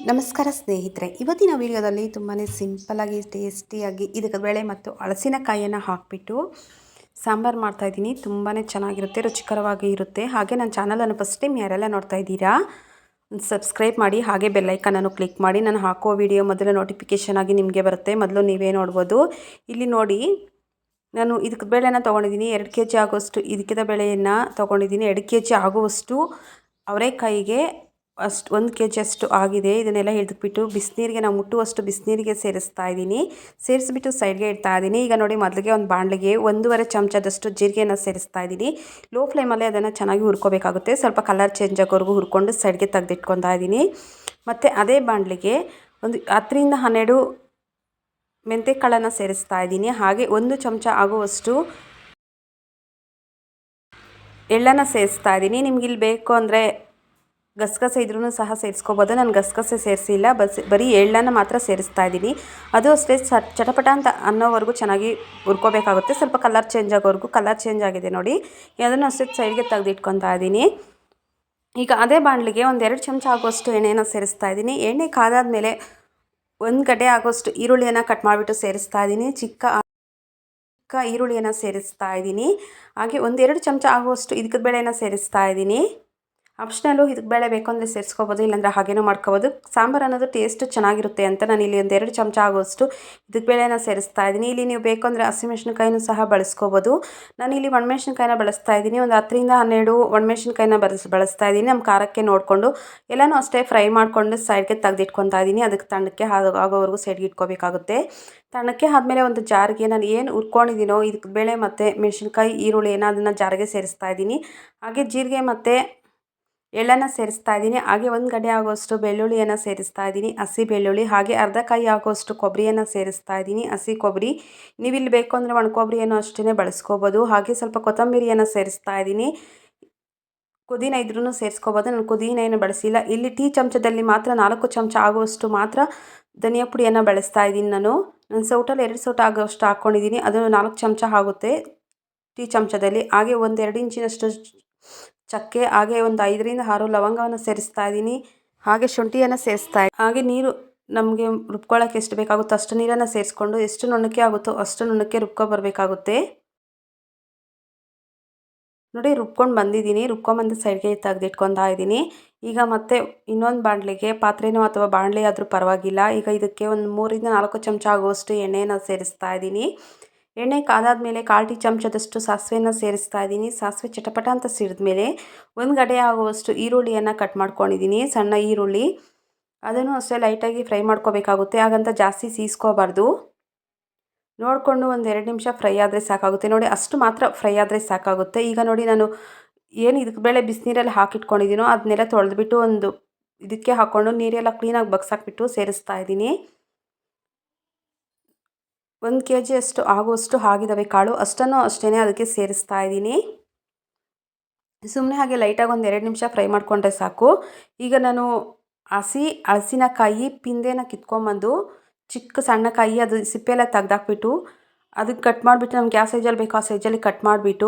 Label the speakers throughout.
Speaker 1: ನಮಸ್ಕಾರ ಸ್ನೇಹಿತರೆ, ಇವತ್ತಿನ ವಿಡಿಯೋದಲ್ಲಿ ತುಂಬಾ ಸಿಂಪಲ್ಲಾಗಿ ಟೇಸ್ಟಿಯಾಗಿ ಇದಕ್ಕೆ ಬೇಳೆ ಮತ್ತು ಹಲಸಿನಕಾಯಿಯನ್ನು ಹಾಕಿಬಿಟ್ಟು ಸಾಂಬಾರು ಮಾಡ್ತಾಯಿದ್ದೀನಿ. ತುಂಬಾ ಚೆನ್ನಾಗಿರುತ್ತೆ, ರುಚಿಕರವಾಗಿ ಇರುತ್ತೆ. ಹಾಗೆ ನನ್ನ ಚಾನಲನ್ನು ಫಸ್ಟ್ ಟೈಮ್ ಯಾರೆಲ್ಲ ನೋಡ್ತಾ ಇದ್ದೀರಾ ಸಬ್ಸ್ಕ್ರೈಬ್ ಮಾಡಿ, ಹಾಗೆ ಬೆಲ್ಲೈಕನನ್ನು ಕ್ಲಿಕ್ ಮಾಡಿ. ನಾನು ಹಾಕೋ ವಿಡಿಯೋ ಮೊದಲು ನೋಟಿಫಿಕೇಷನ್ ಆಗಿ ನಿಮಗೆ ಬರುತ್ತೆ, ಮೊದಲು ನೀವೇ ನೋಡ್ಬೋದು. ಇಲ್ಲಿ ನೋಡಿ, ನಾನು ಇದಕ್ಕೆ ಬೇಳೆನ ತೊಗೊಂಡಿದ್ದೀನಿ. 2 kg ಆಗುವಷ್ಟು ಇದಕ್ಕಿದ ಬೇಳೆಯನ್ನು ತೊಗೊಂಡಿದ್ದೀನಿ. 2 kg ಆಗುವಷ್ಟು ಅವರೆಕಾಯಿಗೆ ಅಷ್ಟು 1 kg ಅಷ್ಟು ಆಗಿದೆ. ಇದನ್ನೆಲ್ಲ ಹಿಡಿದ್ಬಿಟ್ಟು ಬಿಸಿನೀರಿಗೆ ನಾವು ಮುಟ್ಟುವಷ್ಟು ಬಿಸಿನೀರಿಗೆ ಸೇರಿಸ್ತಾ ಇದ್ದೀನಿ. ಸೇರಿಸ್ಬಿಟ್ಟು ಸೈಡ್ಗೆ ಇಡ್ತಾ ಇದ್ದೀನಿ. ಈಗ ನೋಡಿ, ಮೊದಲಿಗೆ ಒಂದು ಬಾಣಲೆಗೆ 1.5 ಚಮಚದಷ್ಟು ಜೀರಿಗೆಯನ್ನು ಸೇರಿಸ್ತಾ ಇದ್ದೀನಿ. ಲೋ ಫ್ಲೇಮಲ್ಲಿ ಅದನ್ನು ಚೆನ್ನಾಗಿ ಹುರ್ಕೋಬೇಕಾಗುತ್ತೆ. ಸ್ವಲ್ಪ ಕಲರ್ ಚೇಂಜ್ ಆಗೋವರೆಗೂ ಹುರ್ಕೊಂಡು ಸೈಡ್ಗೆ ತೆಗೆದಿಟ್ಕೊತಾ ಇದ್ದೀನಿ. ಮತ್ತು ಅದೇ ಬಾಣಲೆಗೆ ಒಂದು 10 ರಿಂದ 12 ಮೆಂತ್ಯಕಾಳನ್ನು ಸೇರಿಸ್ತಾ ಇದ್ದೀನಿ. ಹಾಗೆ 1 ಚಮಚ ಆಗುವಷ್ಟು ಎಳ್ಳನ್ನು ಸೇರಿಸ್ತಾ ಇದ್ದೀನಿ. ನಿಮ್ಗೆ ಇಲ್ಲಿ ಬೇಕು ಅಂದರೆ ಗಸಗಸೆ ಇದ್ರೂ ಸಹ ಸೇರಿಸ್ಕೋಬೋದು. ನಾನು ಗಸಗಸೆ ಸೇರಿಸಿಲ್ಲ, ಬರೀ ಎಳ್ಳನ್ನು ಮಾತ್ರ ಸೇರಿಸ್ತಾ ಇದ್ದೀನಿ. ಅದು ಅಷ್ಟೇ ಚಟಪಟ ಅಂತ ಅನ್ನೋವರೆಗೂ ಚೆನ್ನಾಗಿ ಹುರ್ಕೋಬೇಕಾಗುತ್ತೆ. ಸ್ವಲ್ಪ ಕಲರ್ ಚೇಂಜ್ ಆಗೋವರೆಗೂ. ಕಲರ್ ಚೇಂಜ್ ಆಗಿದೆ ನೋಡಿ, ಅದನ್ನು ಅಷ್ಟೇ ಸೈಡ್ಗೆ ತೆಗೆದಿಟ್ಕೊತಾ ಇದ್ದೀನಿ. ಈಗ ಅದೇ ಬಾಣಲಿಗೆ 1-2 ಚಮಚ ಆಗುವಷ್ಟು ಎಣ್ಣೆಯನ್ನು ಸೇರಿಸ್ತಾ ಇದ್ದೀನಿ. ಎಣ್ಣೆ ಕಾದಾದ್ಮೇಲೆ 1 ಗಡ್ಡೆ ಆಗೋಷ್ಟು ಈರುಳ್ಳಿಯನ್ನು ಕಟ್ ಮಾಡಿಬಿಟ್ಟು ಸೇರಿಸ್ತಾ ಇದ್ದೀನಿ. ಚಿಕ್ಕ ಈರುಳ್ಳಿಯನ್ನು ಸೇರಿಸ್ತಾ ಇದ್ದೀನಿ. ಹಾಗೆ 1-2 ಚಮಚ ಆಗುವಷ್ಟು ಇದಕ್ಕೆ ಬೇಳೆಯನ್ನು ಸೇರಿಸ್ತಾ ಇದ್ದೀನಿ. ಆಪ್ಷನಲ್ಲು ಇದಕ್ಕೆ ಬೇಳೆ ಬೇಕು ಅಂದರೆ ಸೇರಿಸ್ಕೋಬೋದು, ಇಲ್ಲಾಂದರೆ ಹಾಗೇನೂ ಮಾಡ್ಕೋಬೋದು. ಸಾಂಬಾರು ಅನ್ನೋದು ಟೇಸ್ಟ್ ಚೆನ್ನಾಗಿರುತ್ತೆ ಅಂತ ನಾನು ಇಲ್ಲಿ 1-2 ಚಮಚ ಆಗುವಷ್ಟು ಇದಕ್ಕೆ ಬೇಳೆನ ಸೇರಿಸ್ತಾ ಇದ್ದೀನಿ. ಇಲ್ಲಿ ನೀವು ಬೇಕು ಅಂದರೆ ಹಸಿಮೆಣ್ಸಿನ್ಕಾಯಿನೂ ಸಹ ಬಳಸ್ಕೋಬೋದು. ನಾನು ಇಲ್ಲಿ ಒಣಮೆಣ್ಸಿನ್ಕಾಯಿನ ಬಳಸ್ತಾ ಇದ್ದೀನಿ. ಒಂದು 10 ರಿಂದ 12 ಒಣಮೆಣ್ಸಿನ್ಕಾಯಿನ ಬಳಸ್ತಾ ಇದ್ದೀನಿ. ನಮ್ಮ ಖಾರಕ್ಕೆ ನೋಡಿಕೊಂಡು ಎಲ್ಲನೂ ಅಷ್ಟೇ ಫ್ರೈ ಮಾಡಿಕೊಂಡು ಸೈಡ್ಗೆ ತೆಗೆದಿಟ್ಕೊತಾ ಇದ್ದೀನಿ. ಅದಕ್ಕೆ ತಣ್ಣಕ್ಕೆ ಆಗೋವರೆಗೂ ಸೈಡ್ಗೆ ಇಟ್ಕೋಬೇಕಾಗುತ್ತೆ. ತಣ್ಣಕ್ಕೆ ಆದಮೇಲೆ ಒಂದು ಜಾರಿಗೆ ನಾನು ಏನು ಹುರ್ಕೊಂಡಿದ್ದೀನೋ ಇದಕ್ಕೆ ಬೇಳೆ ಮತ್ತು ಮೆಣಸಿನ್ಕಾಯಿ ಈರುಳ್ಳಿಯನ್ನು ಅದನ್ನು ಜಾರಿಗೆ ಸೇರಿಸ್ತಾ ಇದ್ದೀನಿ. ಹಾಗೆ ಜೀರಿಗೆ ಮತ್ತು ಎಳ್ಳನ್ನು ಸೇರಿಸ್ತಾ ಇದ್ದೀನಿ. ಹಾಗೆ 1 ಗಡ್ಡೆ ಆಗುವಷ್ಟು ಬೆಳ್ಳುಳ್ಳಿಯನ್ನು ಸೇರಿಸ್ತಾ ಇದ್ದೀನಿ, ಹಸಿ ಬೆಳ್ಳುಳ್ಳಿ. ಹಾಗೆ ಅರ್ಧ ಕಾಯಿ ಆಗುವಷ್ಟು ಕೊಬ್ಬರಿಯನ್ನು ಸೇರಿಸ್ತಾ ಇದ್ದೀನಿ, ಹಸಿ ಕೊಬ್ಬರಿ. ನೀವು ಇಲ್ಲಿ ಬೇಕು ಅಂದರೆ ಒಣ ಕೊಬ್ಬರಿಯನ್ನು ಅಷ್ಟೇ ಬಳಸ್ಕೋಬೋದು. ಹಾಗೆ ಸ್ವಲ್ಪ ಕೊತ್ತಂಬರಿಯನ್ನು ಸೇರಿಸ್ತಾ ಇದ್ದೀನಿ. ಪುದೀನ ಇದ್ರೂ ಸೇರಿಸ್ಕೋಬೋದು, ನಾನು ಪುದೀನ ಏನು ಬಳಸಿಲ್ಲ. ಇಲ್ಲಿ ಟೀ ಚಮಚದಲ್ಲಿ ಮಾತ್ರ 4 ಚಮಚ ಆಗುವಷ್ಟು ಮಾತ್ರ ಧನಿಯಾ ಪುಡಿಯನ್ನು ಬಳಸ್ತಾ ಇದ್ದೀನಿ. ನಾನು ಸೌಟಲ್ಲಿ 2 ಸೌಟ ಆಗುವಷ್ಟು ಹಾಕ್ಕೊಂಡಿದ್ದೀನಿ. ಅದು 4 ಚಮಚ ಆಗುತ್ತೆ ಟೀ ಚಮಚದಲ್ಲಿ. ಹಾಗೆ 1-2 ಇಂಚಿನಷ್ಟು ಚಕ್ಕೆ, ಹಾಗೆ ಒಂದು 5 ರಿಂದ 6 ಲವಂಗವನ್ನು ಸೇರಿಸ್ತಾ ಇದ್ದೀನಿ. ಹಾಗೆ ಶುಂಠಿಯನ್ನು ಸೇರಿಸ್ತಾ ಇದ್ದೀನಿ. ಹಾಗೆ ನೀರು ನಮಗೆ ರುಬ್ಕೊಳ್ಳೋಕೆ ಎಷ್ಟು ಬೇಕಾಗುತ್ತೋ ಅಷ್ಟು ನೀರನ್ನು ಸೇರಿಸ್ಕೊಂಡು ಎಷ್ಟು ನುಣ್ಣಕ್ಕೆ ಆಗುತ್ತೋ ಅಷ್ಟು ನುಣ್ಣಕ್ಕೆ ರುಬ್ಕೊಬರಬೇಕಾಗುತ್ತೆ. ನೋಡಿ, ರುಬ್ಕೊಂಡು ಬಂದಿದ್ದೀನಿ. ರುಬ್ಕೊಂಬಂದು ಸೈಡ್ಗೆ ತೆಗೆದಿಟ್ಕೊತಾ ಇದ್ದೀನಿ. ಈಗ ಮತ್ತೆ ಇನ್ನೊಂದು ಬಾಣಲೆಗೆ, ಪಾತ್ರೆನೋ ಅಥವಾ ಬಾಣಲೆ ಆದರೂ ಪರವಾಗಿಲ್ಲ. ಈಗ ಇದಕ್ಕೆ ಒಂದು 3 ರಿಂದ 4 ಚಮಚ ಆಗುವಷ್ಟು ಎಣ್ಣೆಯನ್ನು ಸೇರಿಸ್ತಾ ಇದ್ದೀನಿ. ಎಣ್ಣೆ ಕಾದಾದ್ಮೇಲೆ 1/4 ಟೀ ಚಮಚದಷ್ಟು ಸಾಸಿವೆಯನ್ನು ಸೇರಿಸ್ತಾ ಇದ್ದೀನಿ. ಸಾಸಿವೆ ಚಟಪಟ ಅಂತ ಸಿಡಿದ್ಮೇಲೆ 1 ಗಡ್ಡೆ ಆಗುವಷ್ಟು ಈರುಳ್ಳಿಯನ್ನು ಕಟ್ ಮಾಡ್ಕೊಂಡಿದ್ದೀನಿ, ಸಣ್ಣ ಈರುಳ್ಳಿ. ಅದನ್ನು ಅಷ್ಟೇ ಲೈಟಾಗಿ ಫ್ರೈ ಮಾಡ್ಕೋಬೇಕಾಗುತ್ತೆ. ಹಾಗಂತ ಜಾಸ್ತಿ ಸೀಸ್ಕೋಬಾರ್ದು. ನೋಡಿಕೊಂಡು 1-2 ನಿಮಿಷ ಫ್ರೈ ಆದರೆ ಸಾಕಾಗುತ್ತೆ. ನೋಡಿ, ಅಷ್ಟು ಮಾತ್ರ ಫ್ರೈ ಆದರೆ ಸಾಕಾಗುತ್ತೆ. ಈಗ ನೋಡಿ, ನಾನು ಏನು ಇದಕ್ಕೆ ಬೇಳೆ ಬಿಸಿನೀರಲ್ಲಿ ಹಾಕಿಟ್ಕೊಂಡಿದ್ದೀನೋ ಅದನ್ನೆಲ್ಲ ತೊಳೆದ್ಬಿಟ್ಟು ಒಂದು ಇದಕ್ಕೆ ಹಾಕ್ಕೊಂಡು ನೀರೆಲ್ಲ ಕ್ಲೀನಾಗಿ ಬಗ್ಸಾಕ್ಬಿಟ್ಟು ಸೇರಿಸ್ತಾ ಇದ್ದೀನಿ. 1 kg ಅಷ್ಟು ಆಗುವಷ್ಟು ಆಗಿದ್ದಾವೆ ಕಾಳು, ಅಷ್ಟನ್ನು ಅಷ್ಟೇ ಅದಕ್ಕೆ ಸೇರಿಸ್ತಾ ಇದ್ದೀನಿ. ಸುಮ್ಮನೆ ಹಾಗೆ ಲೈಟಾಗಿ 1-2 ನಿಮಿಷ ಫ್ರೈ ಮಾಡಿಕೊಂಡ್ರೆ ಸಾಕು. ಈಗ ನಾನು ಹಲಸಿನಕಾಯಿ ಪಿಂದೆನ ಕಿತ್ಕೊಂಬಂದು ಚಿಕ್ಕ ಸಣ್ಣ ಕಾಯಿ, ಅದು ಸಿಪ್ಪೆಲ್ಲ ತೆಗ್ದಾಕ್ಬಿಟ್ಟು ಅದಕ್ಕೆ ಕಟ್ ಮಾಡಿಬಿಟ್ಟು ನಮ್ಗೆ ಯಾವ ಸೈಜಲ್ಲಿ ಬೇಕೋ ಆ ಸೈಜಲ್ಲಿ ಕಟ್ ಮಾಡಿಬಿಟ್ಟು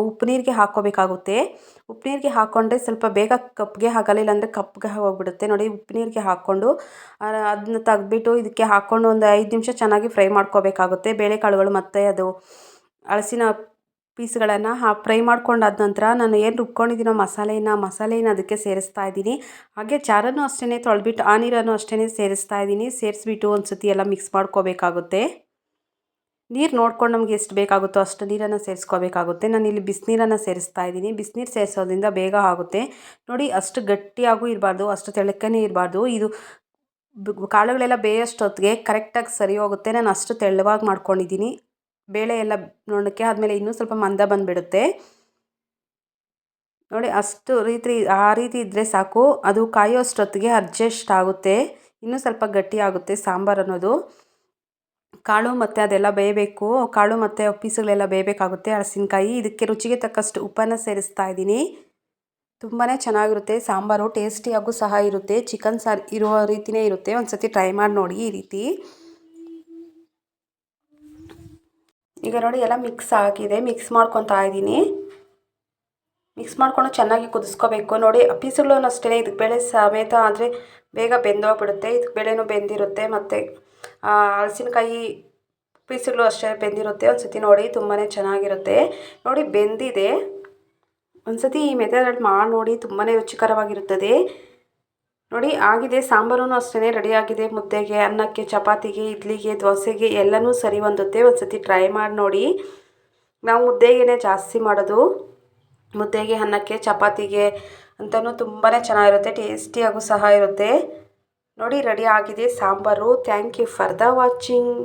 Speaker 1: ಉಪ್ಪು ನೀರಿಗೆ ಹಾಕ್ಕೋಬೇಕಾಗುತ್ತೆ. ಉಪ್ಪು ನೀರಿಗೆ ಹಾಕ್ಕೊಂಡ್ರೆ ಸ್ವಲ್ಪ ಬೇಗ ಕಪ್ಗೆ ಆಗಲ್ಲ, ಇಲ್ಲಾಂದರೆ ಕಪ್ಗೆ ಹೋಗ್ಬಿಡುತ್ತೆ. ನೋಡಿ, ಉಪ್ಪು ನೀರಿಗೆ ಹಾಕ್ಕೊಂಡು ಅದನ್ನ ತೆಗ್ದುಬಿಟ್ಟು ಇದಕ್ಕೆ ಹಾಕ್ಕೊಂಡು ಒಂದು 5 ನಿಮಿಷ ಚೆನ್ನಾಗಿ ಫ್ರೈ ಮಾಡ್ಕೋಬೇಕಾಗುತ್ತೆ. ಬೇಳೆಕಾಳುಗಳು ಮತ್ತು ಅದು ಹಲಸಿನ ಪೀಸ್ಗಳನ್ನು ಫ್ರೈ ಮಾಡ್ಕೊಂಡಾದ ನಂತರ ನಾನು ಏನು ರುಬ್ಕೊಂಡಿದ್ದೀನೋ ಮಸಾಲೆಯನ್ನು ಅದಕ್ಕೆ ಸೇರಿಸ್ತಾ ಇದ್ದೀನಿ. ಹಾಗೆ ಚಾರನ್ನು ಅಷ್ಟೇ ತೊಳೆದ್ಬಿಟ್ಟು ಆ ನೀರನ್ನು ಅಷ್ಟೇ ಸೇರಿಸ್ತಾ ಇದ್ದೀನಿ. ಸೇರಿಸ್ಬಿಟ್ಟು ಒಂದು ಸತಿ ಎಲ್ಲ ಮಿಕ್ಸ್ ಮಾಡ್ಕೋಬೇಕಾಗುತ್ತೆ. ನೀರು ನೋಡ್ಕೊಂಡು ನಮಗೆ ಎಷ್ಟು ಬೇಕಾಗುತ್ತೋ ಅಷ್ಟು ನೀರನ್ನು ಸೇರಿಸ್ಕೋಬೇಕಾಗುತ್ತೆ. ನಾನು ಇಲ್ಲಿ ಬಿಸಿನೀರನ್ನು ಸೇರಿಸ್ತಾ ಇದ್ದೀನಿ. ಬಿಸಿನೀರು ಸೇರಿಸೋದ್ರಿಂದ ಬೇಗ ಆಗುತ್ತೆ. ನೋಡಿ, ಅಷ್ಟು ಗಟ್ಟಿಯಾಗೂ ಇರಬಾರ್ದು, ಅಷ್ಟು ತೆಳ್ಳಕ್ಕೇ ಇರಬಾರ್ದು. ಇದು ಕಾಳುಗಳೆಲ್ಲ ಬೇಯೋಷ್ಟೊತ್ತಿಗೆ ಕರೆಕ್ಟಾಗಿ ಸರಿ ಹೋಗುತ್ತೆ. ನಾನು ಅಷ್ಟು ತೆಳ್ಳವಾಗಿ ಮಾಡ್ಕೊಂಡಿದ್ದೀನಿ. ಬೇಳೆ ಎಲ್ಲ ನುಣ್ಣಕ್ಕೆ ಆದಮೇಲೆ ಇನ್ನೂ ಸ್ವಲ್ಪ ಮಂದ ಬಂದುಬಿಡುತ್ತೆ. ನೋಡಿ, ಆ ರೀತಿ ಇದ್ದರೆ ಸಾಕು. ಅದು ಕಾಯೋಷ್ಟೊತ್ತಿಗೆ ಅಡ್ಜಸ್ಟ್ ಆಗುತ್ತೆ, ಇನ್ನೂ ಸ್ವಲ್ಪ ಗಟ್ಟಿ ಆಗುತ್ತೆ ಸಾಂಬಾರು ಅನ್ನೋದು. ಕಾಳು ಮತ್ತು ಅದೆಲ್ಲ ಬೇಯಬೇಕು, ಕಾಳು ಮತ್ತು ಪೀಸುಗಳೆಲ್ಲ ಬೇಯಬೇಕಾಗುತ್ತೆ. ಹಲಸಿನಕಾಯಿ ಇದಕ್ಕೆ ರುಚಿಗೆ ತಕ್ಕಷ್ಟು ಉಪ್ಪನ್ನು ಸೇರಿಸ್ತಾ ಇದ್ದೀನಿ. ತುಂಬಾ ಚೆನ್ನಾಗಿರುತ್ತೆ ಸಾಂಬಾರು, ಟೇಸ್ಟಿಯಾಗೂ ಸಹ ಇರುತ್ತೆ. ಚಿಕನ್ ಸಾರು ಇರುವ ರೀತಿಯೇ ಇರುತ್ತೆ. ಒಂದು ಸತಿ ಟ್ರೈ ಮಾಡಿ ನೋಡಿ ಈ ರೀತಿ. ಈಗ ನೋಡಿ, ಎಲ್ಲ ಮಿಕ್ಸ್ ಆಗಿದೆ. ಮಿಕ್ಸ್ ಮಾಡ್ಕೊತಾ ಇದ್ದೀನಿ. ಮಿಕ್ಸ್ ಮಾಡಿಕೊಂಡು ಚೆನ್ನಾಗಿ ಕುದಿಸ್ಕೋಬೇಕು. ನೋಡಿ, ಪೀಸುಗಳನ್ನು ಅಷ್ಟೇ ಇದಕ್ಕೆ ಬೇಳೆ ಸಮೇತ ಆದರೆ ಬೇಗ ಬೆಂದೋಗ್ಬಿಡುತ್ತೆ. ಇದಕ್ಕೆ ಬೇಳೆನೂ ಬೆಂದಿರುತ್ತೆ ಮತ್ತು ಹಲಸಿನಕಾಯಿ ಪೀಸ್ಗಳು ಅಷ್ಟೇ ಬೆಂದಿರುತ್ತೆ. ಒಂದು ಸತಿ ನೋಡಿ ತುಂಬಾ ಚೆನ್ನಾಗಿರುತ್ತೆ. ನೋಡಿ ಬೆಂದಿದೆ. ಒಂದು ಸತಿ ಈ ಮೆಥಡಲ್ಲಿ ಮಾಡಿ ನೋಡಿ, ತುಂಬಾ ರುಚಿಕರವಾಗಿರುತ್ತದೆ. ನೋಡಿ ಆಗಿದೆ. ಸಾಂಬಾರೂ ಅಷ್ಟೇ ರೆಡಿಯಾಗಿದೆ. ಮುದ್ದೆಗೆ, ಅನ್ನಕ್ಕೆ, ಚಪಾತಿಗೆ, ಇಡ್ಲಿಗೆ, ದೋಸೆಗೆ ಎಲ್ಲನೂ ಸರಿ ಹೊಂದುತ್ತೆ. ಒಂದು ಸತಿ ಟ್ರೈ ಮಾಡಿ ನೋಡಿ. ನಾವು ಮುದ್ದೆಗೇ ಜಾಸ್ತಿ ಮಾಡೋದು. ಮುದ್ದೆಗೆ, ಅನ್ನಕ್ಕೆ, ಚಪಾತಿಗೆ ಅಂತಲೂ ತುಂಬಾ ಚೆನ್ನಾಗಿರುತ್ತೆ. ಟೇಸ್ಟಿಯಾಗೂ ಸಹ ಇರುತ್ತೆ. ನೋಡಿ ರೆಡಿ ಆಗಿದೆ ಸಾಂಬಾರು. Thank you for the watching.